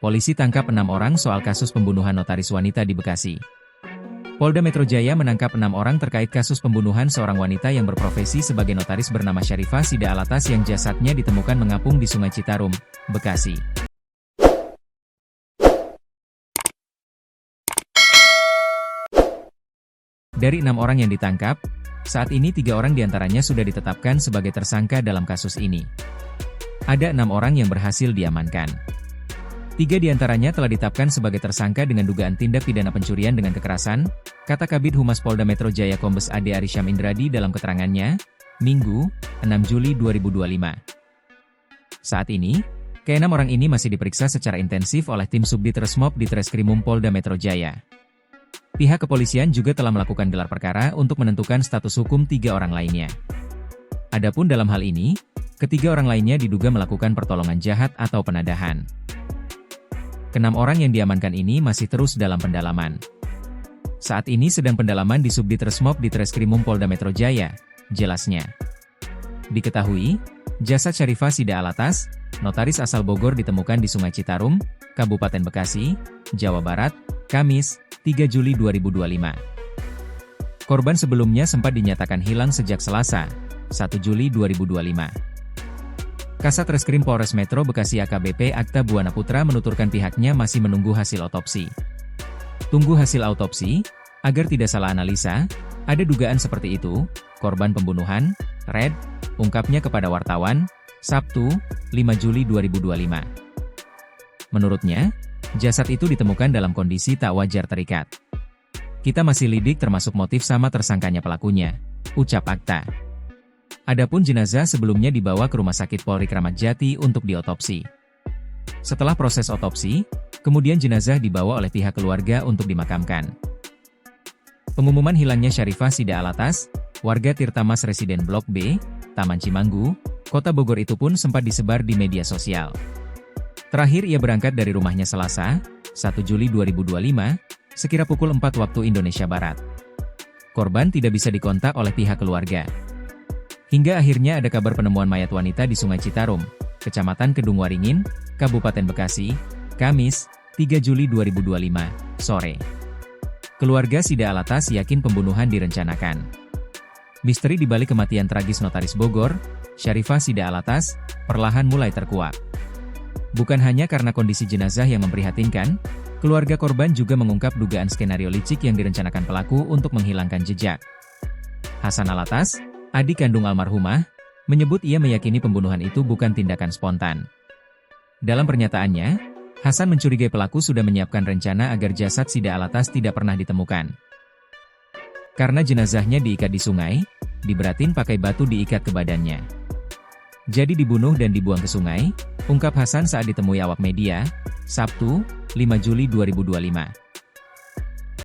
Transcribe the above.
Polisi tangkap 6 orang soal kasus pembunuhan notaris wanita di Bekasi. Polda Metro Jaya menangkap 6 orang terkait kasus pembunuhan seorang wanita yang berprofesi sebagai notaris bernama Syarifah Sida Alatas yang jasadnya ditemukan mengapung di Sungai Citarum, Bekasi. Dari 6 orang yang ditangkap, saat ini 3 orang diantaranya sudah ditetapkan sebagai tersangka dalam kasus ini. Ada 6 orang yang berhasil diamankan. 3 diantaranya telah ditetapkan sebagai tersangka dengan dugaan tindak pidana pencurian dengan kekerasan, kata Kabid Humas Polda Metro Jaya Kombes Ade Arysyam Indradi dalam keterangannya, Minggu, 6 Juli 2025. Saat ini, ke-6 orang ini masih diperiksa secara intensif oleh tim Subdit Resmob di Treskrimum Polda Metro Jaya. Pihak kepolisian juga telah melakukan gelar perkara untuk menentukan status hukum 3 orang lainnya. Adapun dalam hal ini, ketiga orang lainnya diduga melakukan pertolongan jahat atau penadahan. Ke-6 orang yang diamankan ini masih terus dalam pendalaman. Saat ini sedang pendalaman di Subdit Resmob di Treskrimum Polda Metro Jaya, jelasnya. Diketahui, jasad Syarifah Sida Alatas, notaris asal Bogor ditemukan di Sungai Citarum, Kabupaten Bekasi, Jawa Barat, Kamis, 3 Juli 2025. Korban sebelumnya sempat dinyatakan hilang sejak Selasa, 1 Juli 2025. Kasat Reskrim Polres Metro Bekasi AKBP Akta Buana Putra menuturkan pihaknya masih menunggu hasil otopsi. Tunggu hasil autopsi, agar tidak salah analisa, ada dugaan seperti itu, korban pembunuhan, Red, ungkapnya kepada wartawan, Sabtu, 5 Juli 2025. Menurutnya, jasad itu ditemukan dalam kondisi tak wajar terikat. Kita masih lidik termasuk motif sama tersangkanya pelakunya, ucap Akta. Adapun jenazah sebelumnya dibawa ke Rumah Sakit Polri Kramat Jati untuk diotopsi. Setelah proses otopsi, kemudian jenazah dibawa oleh pihak keluarga untuk dimakamkan. Pengumuman hilangnya Syarifah Sida Alatas, warga Tirtamas Residen Blok B, Taman Cimanggu, Kota Bogor itu pun sempat disebar di media sosial. Terakhir ia berangkat dari rumahnya Selasa, 1 Juli 2025, sekira pukul 4 waktu Indonesia Barat. Korban tidak bisa dikontak oleh pihak keluarga. Hingga akhirnya ada kabar penemuan mayat wanita di Sungai Citarum, Kecamatan Kedung Waringin, Kabupaten Bekasi, Kamis, 3 Juli 2025, sore. Keluarga Sida Alatas yakin pembunuhan direncanakan. Misteri di balik kematian tragis notaris Bogor, Syarifah Sida Alatas, perlahan mulai terkuak. Bukan hanya karena kondisi jenazah yang memprihatinkan, keluarga korban juga mengungkap dugaan skenario licik yang direncanakan pelaku untuk menghilangkan jejak. Hasan Alatas, adik kandung almarhumah, menyebut ia meyakini pembunuhan itu bukan tindakan spontan. Dalam pernyataannya, Hasan mencurigai pelaku sudah menyiapkan rencana agar jasad Sida Alatas tidak pernah ditemukan. Karena jenazahnya diikat di sungai, diberatin pakai batu diikat ke badannya. Jadi dibunuh dan dibuang ke sungai, ungkap Hasan saat ditemui awak media, Sabtu, 5 Juli 2025.